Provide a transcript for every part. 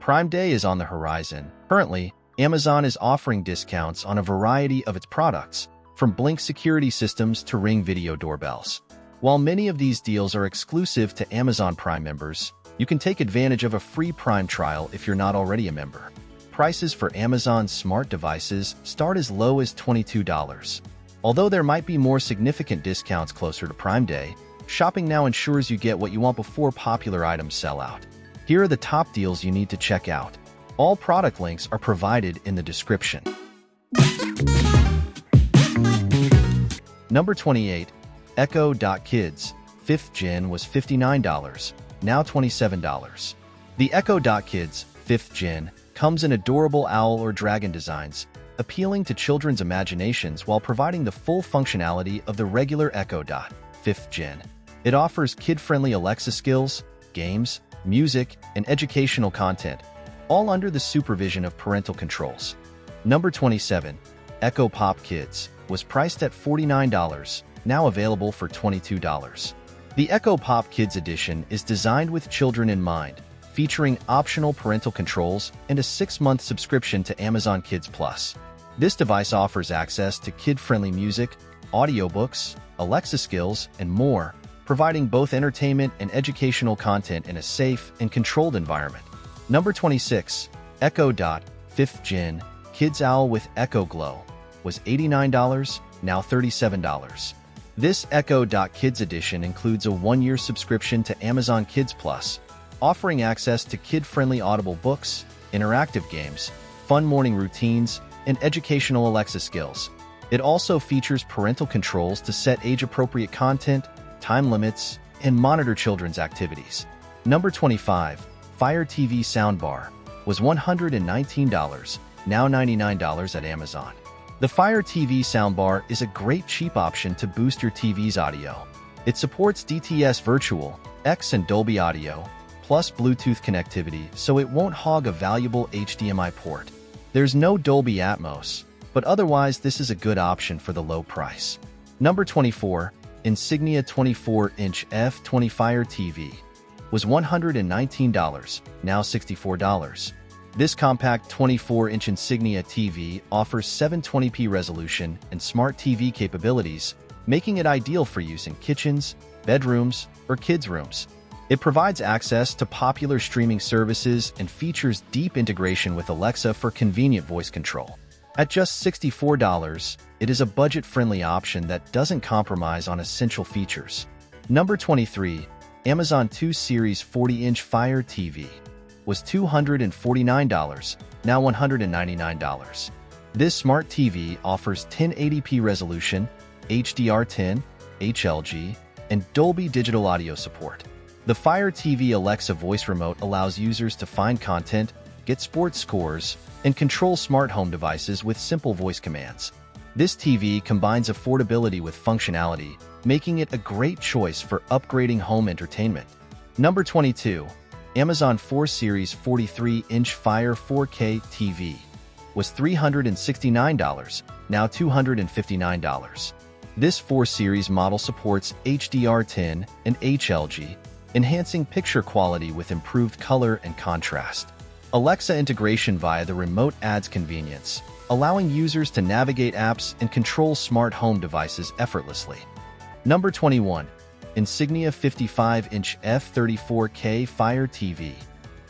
Prime Day is on the horizon. Currently, Amazon is offering discounts on a variety of its products, from Blink security systems to Ring video doorbells. While many of these deals are exclusive to Amazon Prime members, you can take advantage of a free Prime trial if you're not already a member. Prices for Amazon smart devices start as low as $22. Although there might be more significant discounts closer to Prime Day, shopping now ensures you get what you want before popular items sell out. Here are the top deals you need to check out. All product links are provided in the description. Number 28. Echo.Kids 5th Gen was $59, now $27. The Echo.Kids 5th Gen comes in adorable owl or dragon designs, appealing to children's imaginations while providing the full functionality of the regular Echo 5th Gen. It offers kid-friendly Alexa skills, games, music, and educational content, all under the supervision of parental controls. Number 27. Echo Pop Kids was priced at $49, now available for $22. The Echo Pop Kids edition is designed with children in mind, featuring optional parental controls and a 6-month subscription to Amazon Kids Plus. This device offers access to kid-friendly music, audiobooks, Alexa skills, and more, providing both entertainment and educational content in a safe and controlled environment. Number 26. Echo 5th Gen Kids Owl with Echo Glow was $89, now $37. This Echo.Kids edition includes a 1-year subscription to Amazon Kids Plus, offering access to kid-friendly audible books, interactive games, fun morning routines, and educational Alexa skills. It also features parental controls to set age-appropriate content, time limits, and monitor children's activities. Number 25. Fire TV Soundbar was $119, now $99 at Amazon. The Fire TV Soundbar is a great cheap option to boost your TV's audio. It supports DTS Virtual, X and Dolby Audio, plus Bluetooth connectivity, so it won't hog a valuable HDMI port. There's no Dolby Atmos, but otherwise this is a good option for the low price. Number 24. Insignia 24-inch F20 Fire TV was $119, now $64. This compact 24-inch Insignia TV offers 720p resolution and smart TV capabilities, making it ideal for use in kitchens, bedrooms, or kids' rooms. It provides access to popular streaming services and features deep integration with Alexa for convenient voice control. At just $64, it is a budget-friendly option that doesn't compromise on essential features. Number 23. Amazon 2 Series 40-inch Fire TV was $249, now $199. This smart TV offers 1080p resolution, HDR10, HLG, and Dolby Digital Audio support. The Fire TV Alexa voice remote allows users to find content, get sports scores, and control smart home devices with simple voice commands. This TV combines affordability with functionality, making it a great choice for upgrading home entertainment. Number 22. Amazon 4 Series 43-inch Fire 4K TV was $369, now $259. This 4 Series model supports HDR10 and HLG, enhancing picture quality with improved color and contrast. Alexa integration via the remote adds convenience, allowing users to navigate apps and control smart home devices effortlessly. Number 21. Insignia 55-inch F34K Fire TV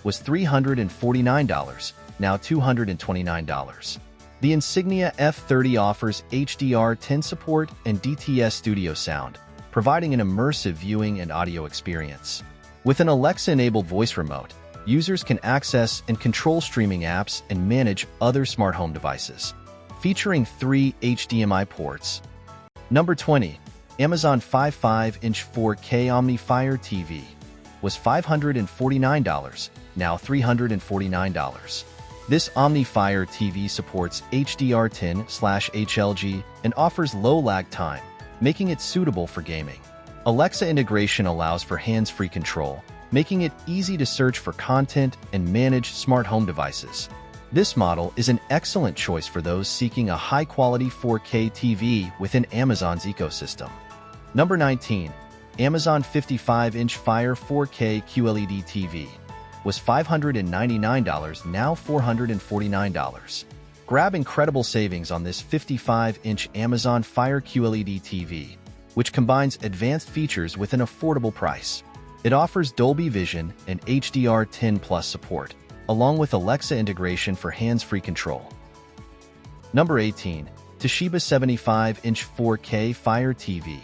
was $349, now $229. The Insignia F30 offers HDR10 support and DTS Studio sound, providing an immersive viewing and audio experience. With an Alexa-enabled voice remote, users can access and control streaming apps and manage other smart home devices. Featuring 3 HDMI ports. Number 20. Amazon 55-inch 4K Omni Fire TV was $549, now $349. This Omni Fire TV supports HDR10/HLG and offers low lag time, making it suitable for gaming. Alexa integration allows for hands-free control, making it easy to search for content and manage smart home devices. This model is an excellent choice for those seeking a high-quality 4K TV within Amazon's ecosystem. Number 19. Amazon 55-inch Fire 4K QLED TV was $599, now $449. Grab incredible savings on this 55-inch Amazon Fire QLED TV, which combines advanced features with an affordable price. It offers Dolby Vision and HDR10+ support, along with Alexa integration for hands-free control. Number 18. Toshiba 75-inch 4K Fire TV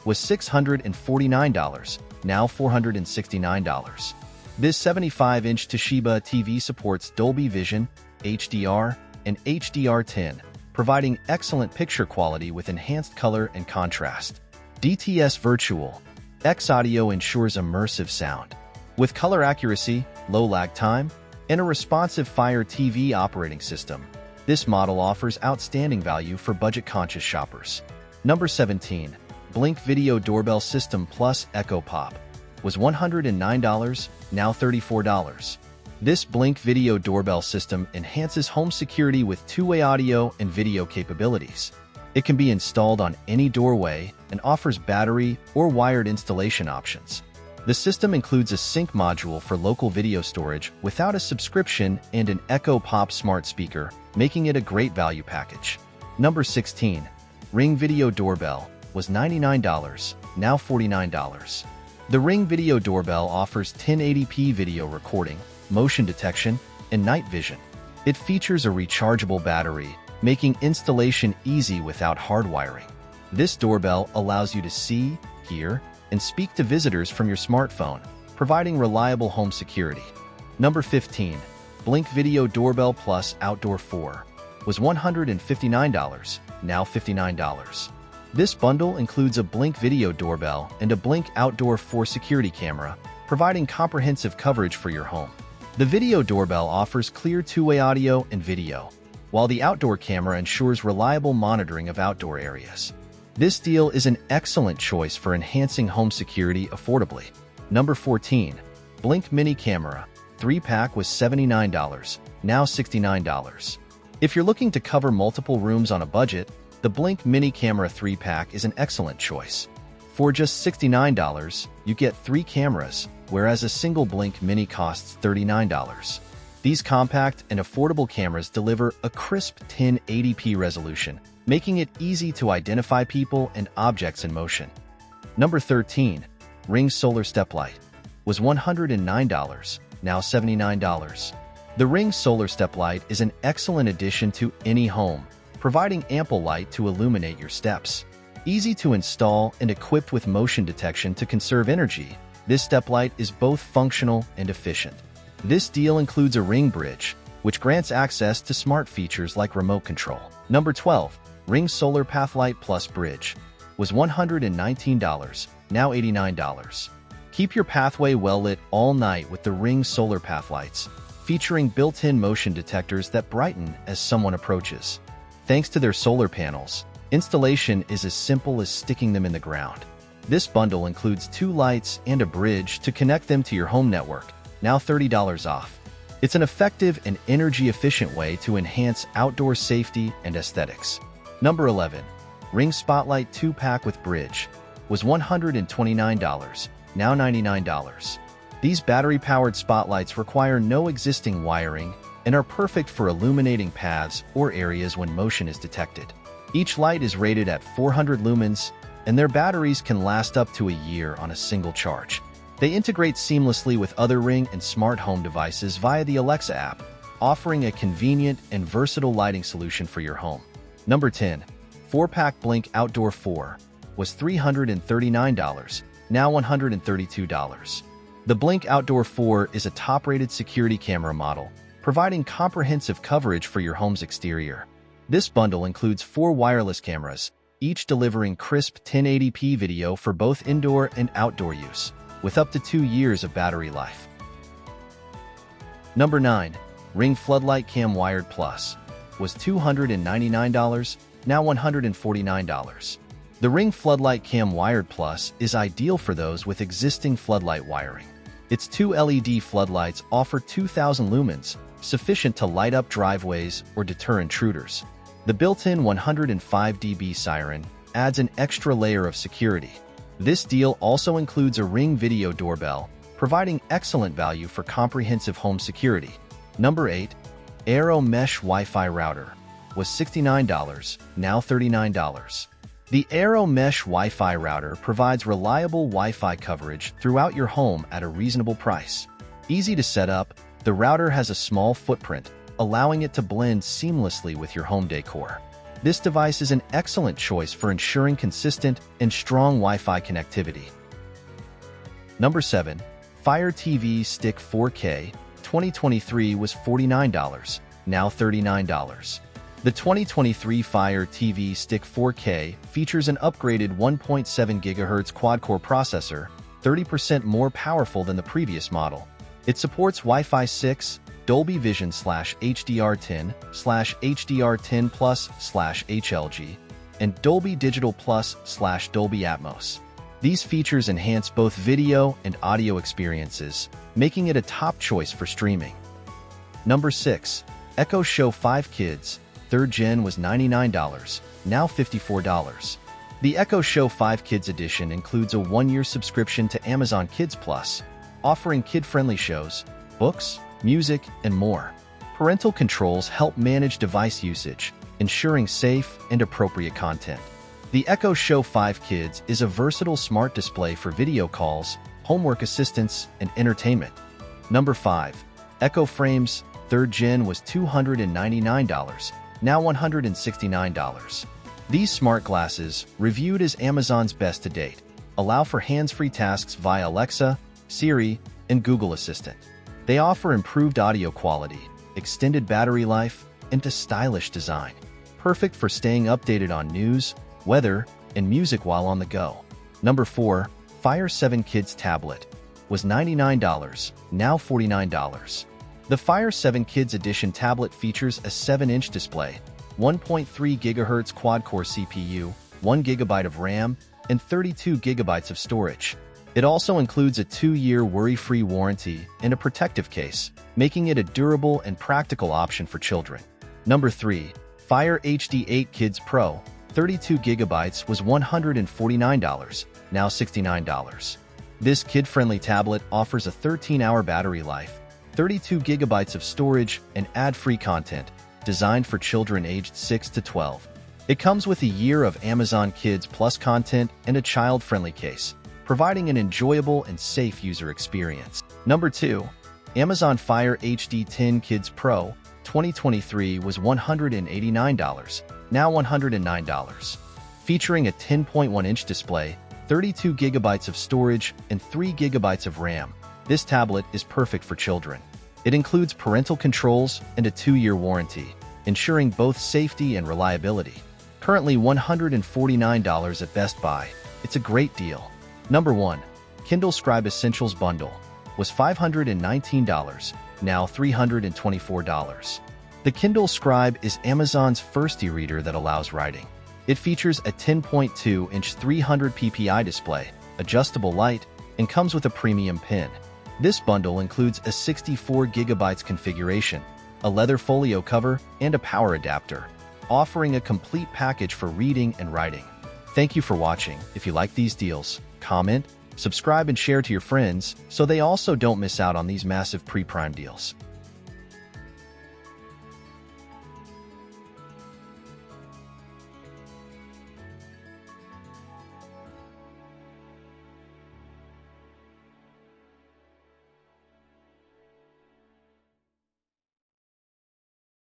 was $649, now $469. This 75-inch Toshiba TV supports Dolby Vision, HDR, and HDR10, providing excellent picture quality with enhanced color and contrast. DTS Virtual X Audio ensures immersive sound. With color accuracy, low lag time, and a responsive Fire TV operating system, this model offers outstanding value for budget-conscious shoppers. Number 17. Blink Video Doorbell System Plus Echo Pop was $109, now $34. This Blink Video Doorbell system enhances home security with two-way audio and video capabilities. It can be installed on any doorway and offers battery or wired installation options. The system includes a sync module for local video storage without a subscription and an Echo Pop smart speaker, making it a great value package. Number 16. Ring Video Doorbell was $99, now $49. The Ring Video Doorbell offers 1080p video recording, motion detection, and night vision. It features a rechargeable battery, making installation easy without hard wiring. This doorbell allows you to see, hear, and speak to visitors from your smartphone, providing reliable home security. Number 15. Blink Video Doorbell Plus Outdoor 4 was $159, now $59. This bundle includes a Blink Video Doorbell and a Blink Outdoor 4 security camera, providing comprehensive coverage for your home. The video doorbell offers clear two-way audio and video, while the outdoor camera ensures reliable monitoring of outdoor areas. This deal is an excellent choice for enhancing home security affordably. Number 14. Blink Mini Camera 3-pack was $79, now $69. If you're looking to cover multiple rooms on a budget, the Blink Mini Camera 3-pack is an excellent choice. For just $69, you get 3 cameras, whereas a single Blink Mini costs $39. These compact and affordable cameras deliver a crisp 1080p resolution, making it easy to identify people and objects in motion. Number 13. Ring Solar Steplight was $109, now $79. The Ring Solar Steplight is an excellent addition to any home, providing ample light to illuminate your steps. Easy to install and equipped with motion detection to conserve energy, this Steplight is both functional and efficient. This deal includes a Ring Bridge, which grants access to smart features like remote control. Number 12. Ring Solar Pathlight Plus Bridge was $119, now $89. Keep your pathway well lit all night with the Ring Solar Pathlights, featuring built-in motion detectors that brighten as someone approaches. Thanks to their solar panels, installation is as simple as sticking them in the ground. This bundle includes 2 lights and a bridge to connect them to your home network, now $30 off. It's an effective and energy-efficient way to enhance outdoor safety and aesthetics. Number 11. Ring Spotlight 2-pack with bridge was $129, now $99. These battery-powered spotlights require no existing wiring and are perfect for illuminating paths or areas when motion is detected. Each light is rated at 400 lumens, and their batteries can last up to a year on a single charge. They integrate seamlessly with other Ring and smart home devices via the Alexa app, offering a convenient and versatile lighting solution for your home. Number 10. 4-pack Blink Outdoor 4 was $339, now $132. The Blink Outdoor 4 is a top-rated security camera model, providing comprehensive coverage for your home's exterior. This bundle includes 4 wireless cameras, each delivering crisp 1080p video for both indoor and outdoor use, with up to 2 years of battery life. Number 9. Ring Floodlight Cam Wired Plus was $299, now $149. The Ring Floodlight Cam Wired Plus is ideal for those with existing floodlight wiring. Its 2 LED floodlights offer 2,000 lumens, sufficient to light up driveways or deter intruders. The built-in 105 dB siren adds an extra layer of security. This deal also includes a Ring Video Doorbell, providing excellent value for comprehensive home security. Number 8. Eero Mesh Wi-Fi Router was $69, now $39. The Eero Mesh Wi-Fi router provides reliable Wi-Fi coverage throughout your home at a reasonable price. Easy to set up, the router has a small footprint, allowing it to blend seamlessly with your home decor. This device is an excellent choice for ensuring consistent and strong Wi-Fi connectivity. Number 7. Fire TV Stick 4K 2023 was $49, now $39. The 2023 Fire TV Stick 4K features an upgraded 1.7 GHz quad-core processor, 30% more powerful than the previous model. It supports Wi-Fi 6, Dolby Vision /HDR10 /HDR10 Plus /HLG, and Dolby Digital Plus /Dolby Atmos. These features enhance both video and audio experiences, making it a top choice for streaming. Number 6. Echo Show 5 Kids 3rd Gen was $99, now $54. The Echo Show 5 Kids edition includes a 1-year subscription to Amazon Kids Plus, offering kid-friendly shows, books, music, and more. Parental controls help manage device usage, ensuring safe and appropriate content. The Echo Show 5 Kids is a versatile smart display for video calls, homework assistance, and entertainment. Number 5. Echo Frames 3rd Gen was $299, now $169. These smart glasses, reviewed as Amazon's best to date, allow for hands-free tasks via Alexa, Siri, and Google Assistant. They offer improved audio quality, extended battery life, and a stylish design, perfect for staying updated on news, weather, and music while on the go. Number 4. Fire 7 Kids Tablet was $99, now $49. The Fire 7 Kids Edition tablet features a 7-inch display, 1.3 GHz quad-core CPU, 1 GB of RAM, and 32 GB of storage. It also includes a 2-year worry-free warranty and a protective case, making it a durable and practical option for children. Number 3. Fire HD 8 Kids Pro 32 GB was $149, now $69. This kid-friendly tablet offers a 13-hour battery life, 32 GB of storage, and ad-free content, designed for children aged 6 to 12. It comes with a year of Amazon Kids Plus content and a child-friendly case, providing an enjoyable and safe user experience. Number 2. Amazon Fire HD 10 Kids Pro 2023 was $189, now $109. Featuring a 10.1-inch display, 32 GB of storage, and 3 GB of RAM, this tablet is perfect for children. It includes parental controls and a 2-year warranty, ensuring both safety and reliability. Currently $149 at Best Buy. It's a great deal. Number 1. Kindle Scribe Essentials Bundle was $519, now $324. The Kindle Scribe is Amazon's first e-reader that allows writing. It features a 10.2-inch 300 ppi display, adjustable light, and comes with a premium pen. This bundle includes a 64 GB configuration, a leather folio cover, and a power adapter, offering a complete package for reading and writing. Thank you for watching. If you like these deals, comment, subscribe, and share to your friends so they also don't miss out on these massive pre-prime deals.